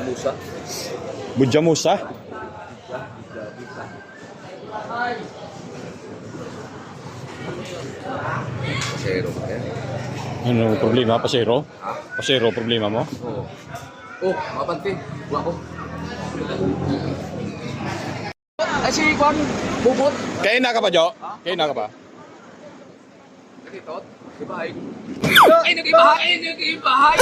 Jamusa. Budyamusa? Pasero. Ano problema? Pasero? Pasero problema mo? Oo. Oh, mapanti. Buwa ko. Ay, si Kwan, bubot. Kaya na ka pa, Jo? Kaya na ka pa? Nakitot. Ibahay. Ay, nag-ibahay! Nag-ibahay!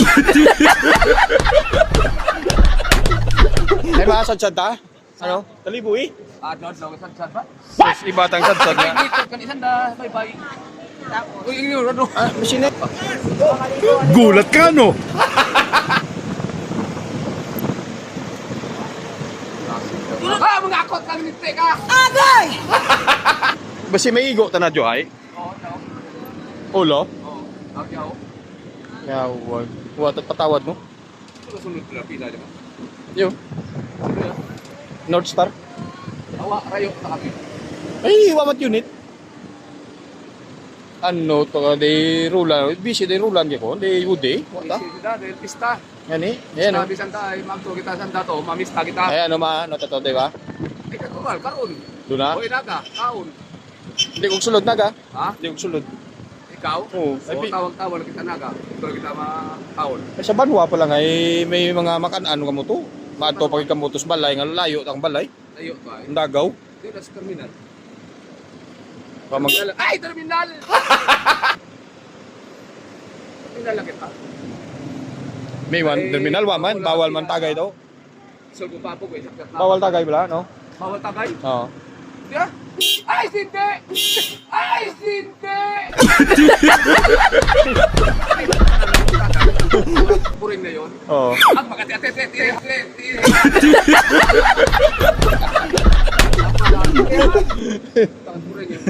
Ay, maasadsad ta? Ano? Talibuhi? Doon, sad-sad ba? Sus, iba tang sadsad Ay, nga. dito, kanisan na. Bye-bye. Uy, yun, ano? Masine. Gulat ka, no? Mga akot kang nite ka! Basi may igo ta na, Jo, ay? Oo, no. Ulo? Oo, agyaw. Kaya, wag. Wag, patawad mo. Sunod na pila, di ba? Yo. North Star? Awa, rayo, na kami. Ay, wamat unit. Ano to, de rulan. Busy de rulan ko. De ude. Wata. Sida, dahil pista. Yan eh. Ayan o. Sabi sanda, ay magto kita sanda to, mamista kita. Ayan o, ano to, di ba? Ay, katumal, karon. Doon na. Uy, naga, kaon. Hindi kong sulod na ka. Ha? Hindi kong sulod. Ikaw? Oo. So, tawag-tawag kita naga. Ito kita makaon. Ay, sa Banwa pa lang ay may mga makan-ano ka mo to. Maadto pag ikamutos balay, nga layo ang balay. Layo to ay. Ang dagaw. Dito sa terminal. Pamag Ay, terminal! Terminal lang kita. may one terminal waman, bawal man tagay daw. Sulgo pa po, eh. Bawal tagay bala, no? Bawal tagay? Oo. Yeah. Ay, sinte! Ay, sinte! Puring na yun. Oo. Ang magati-ati-ati-ati. Puring yun.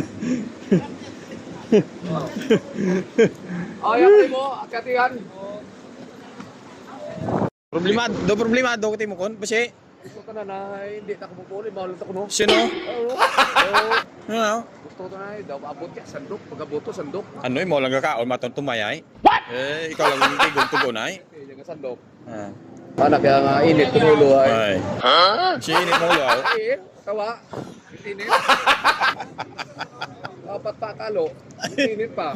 Ayaw mo, ati-atihan. Problema do kiti mo kon basi. Gusto ka na hindi na kumupuli, bawal na ako no. Sino? Ano? Gusto ko na daw abot ya sandok, pagaboto sandok. Ano mo lang ka maton tumayay? What? Ikaw lang tigong-tugon ay. Yung sandok. Ah. Anak kaya nga init tumulo ay. Ay. Ha? Sinit mo lo. Ay, tawa. Init. Apat pa kalo. Init pa.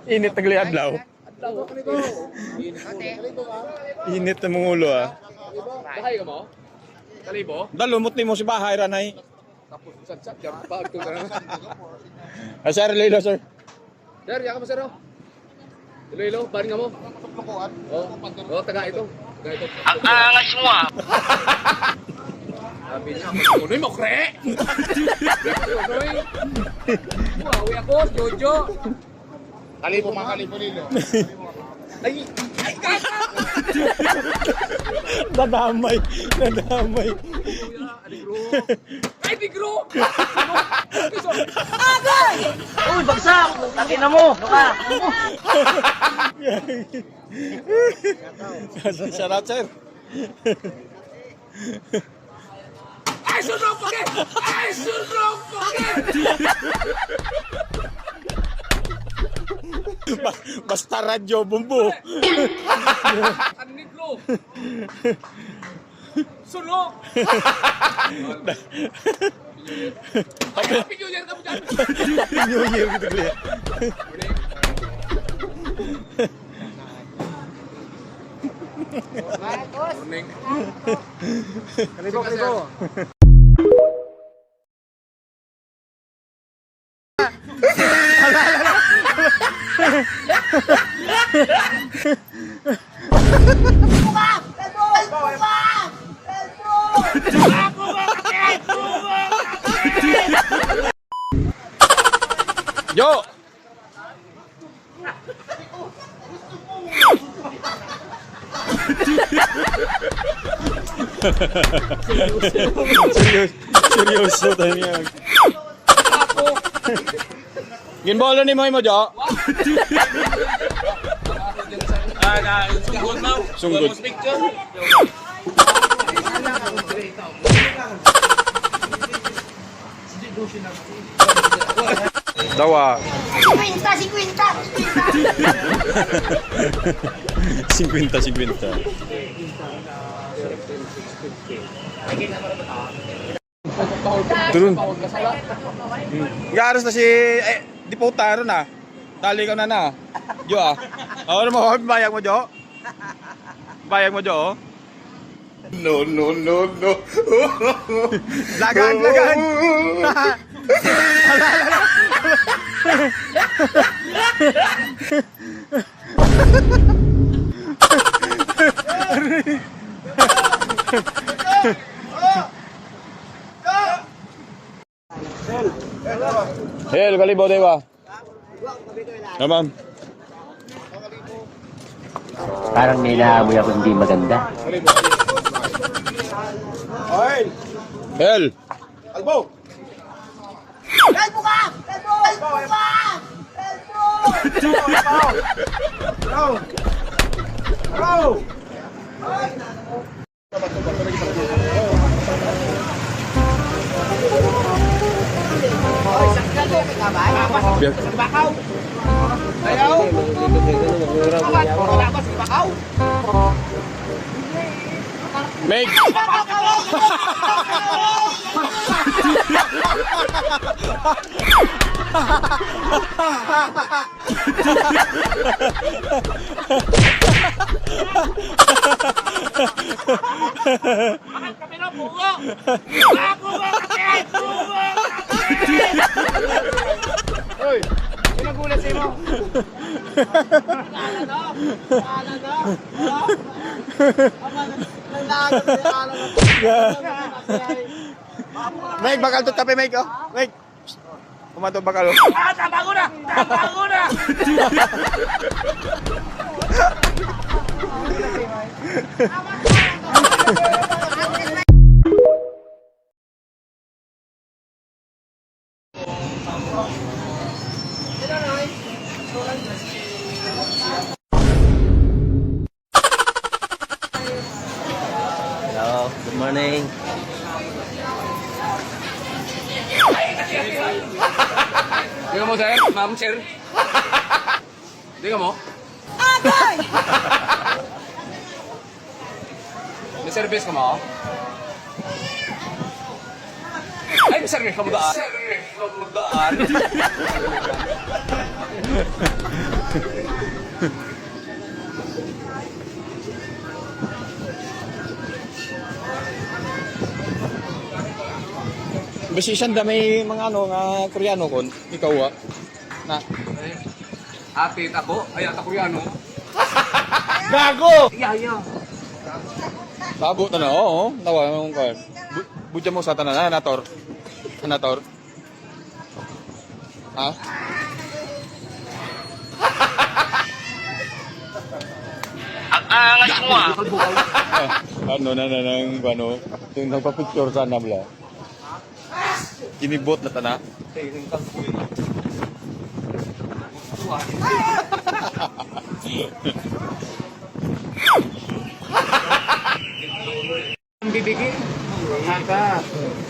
Init tagli adlaw. Adlaw ko nito. Init ang mga ulo ah. Bahay ka mo? Kalibo? Dalumot ni mo si bahay ranay. Tapos sad-sad jam pa ito na. Ah, sir, Lilo, sir. Sir, yaka mo sir. Ilo, barin nga mo. Oh, taga ito. Taga ito. Ang angas mo ah! Sabi niya, unoy mo, kre! Unoy! Uwawi ako, Jojo! Kalipo mga kalipo nilo. Ay! Ay, kaka! Nadamay. Ay, Negro! Uy, bagsak! Takin na mo! Baka! Shout out, sir. Ay, sunok pa ke! Ay, sunok pa ke! Basta radyo, bumbu. Ang Negro! Sunok! Ay, Happy New Year ka mo dyan! New Year gitu kali. Morning. Kalipo. Yo. Seryoso tayo yan. Ginbolo ni mo Jo. Sunggod. Dawa. 50, 50, 50. 50. Turun. Garos na si di po taro na. Dali ka na. Jo ah. Ano mo bayag mo Jo? Bayag mo Jo? No, no, no, no. Lagan. Hel, kalibo dewa. Naman. Parang nilaamoy ako hindi maganda. Hel. Albo! Kalbo ka! Kalbo! Kalbo ka! Biar. Meg. Hoy, pinagulat sa'yo mo. Meg, bakal to tape Meg oh. Meg. Kumato bakal oh. Tama ko na! Hello, good morning. Di ka mo, sir? Ma'am, sir? Di ka mo? Agay! May service ka mo? Ay, may service ka mo daan. Service ka mo daan. Basisan dami mga ano nga Koreano kon. Ikaw ah. Na. Atit ako? Ay, ata ko yan, no? Gago. Iya. Bago na oo. Nawa mong kan. Budya mo sa tanan nator. Nator. Ha? Ang angas mo ah. Ano na nang ano, yung nagpa-picture sa nabla. Kinibot na tana. Ang bibigin. Haka.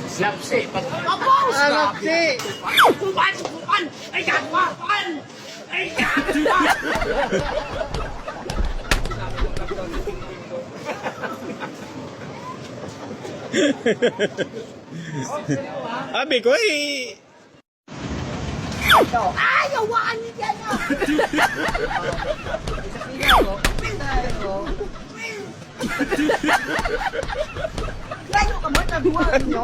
Slapsi. Slapsi! Bukan! Ay, gagawin! Ay, gagawin! Abi ko eh. Ay, awakan niyo dyan ah! Layo ka mo, naduwaan niyo.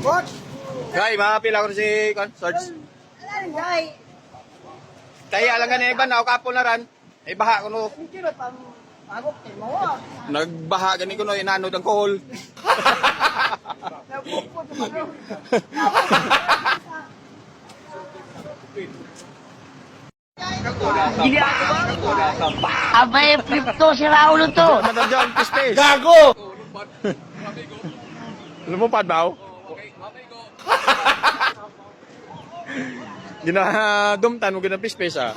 What? Kay, mapila ko si Sarge. Alam, guy. Kaya lang ganun iban na kapo na ran. Ay baha ko no. Hindi ba pang agok mo ah? Nagbaha gani ko no inanod ang kohol. Nagpupot mo. Abay, flip to, si Raulo to. Madam John, space. Gago! Lumupad ba? Gina dumtan mo gina space ah.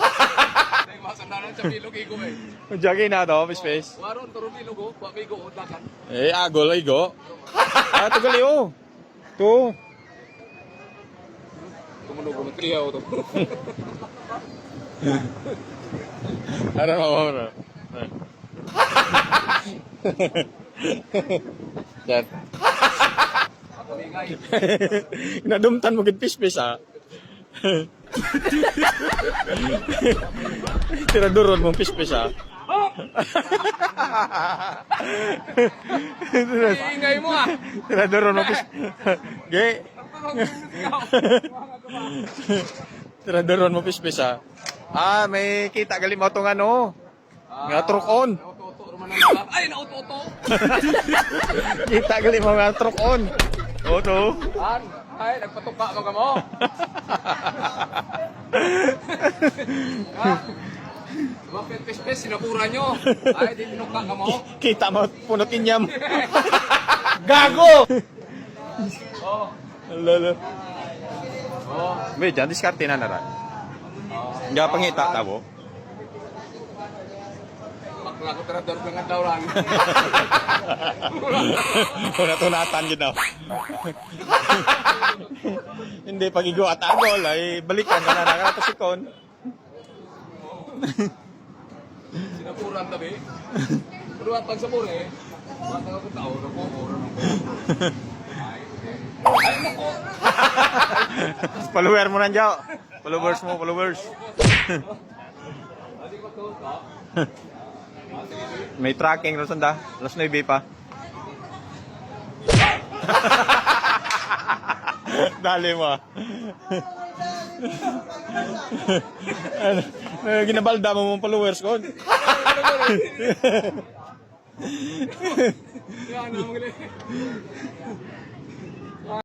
Ay, masandaran sa bilog igo eh. Jagi na to, space. Waron turo bilog oh, wa bigo oh dagan. Eh, agol ay go. Ah, tugali oh. To. Tumunog mo triyaw to. Ano mo? Yan. Kamingay. Nadumtan mo gid pispis ah. Tiraduron mo pispis ah. Ingay mo ah. Tiraduron mo pispis. Ge. Tiraduron mo pispis ah. Ah, may kita gali mo tong ano. Nga truck on. Nauto-uto naman ang mga. Ay, nauto-uto. Kita gali mo nga truck on. Oto. Ay, nagpatuka mga mo. Bakit pes-pes, sinapura nyo. Ay, di pinuka ka mo. Kita mo punot inyam. Gago. Oh, Lalo. oh. May dyan, diskarte na nara. Hindi ka pangita, tabo. Bakla ko terador ko nga daw lang. Wala tunatan yun daw. Hindi, pag-igo at agol, ay balikan ka na nakatasikon. Sinapuran tabi. Pero at pag sapur eh. Mata ko tao, napupuro. Ay, nako. Follower mo nandiyo. Followers mo, followers. May tracking, Rosanda. Alas 9 pa. Dali mo. Ano, ginabalda mo mong followers ko. Yan, ang mga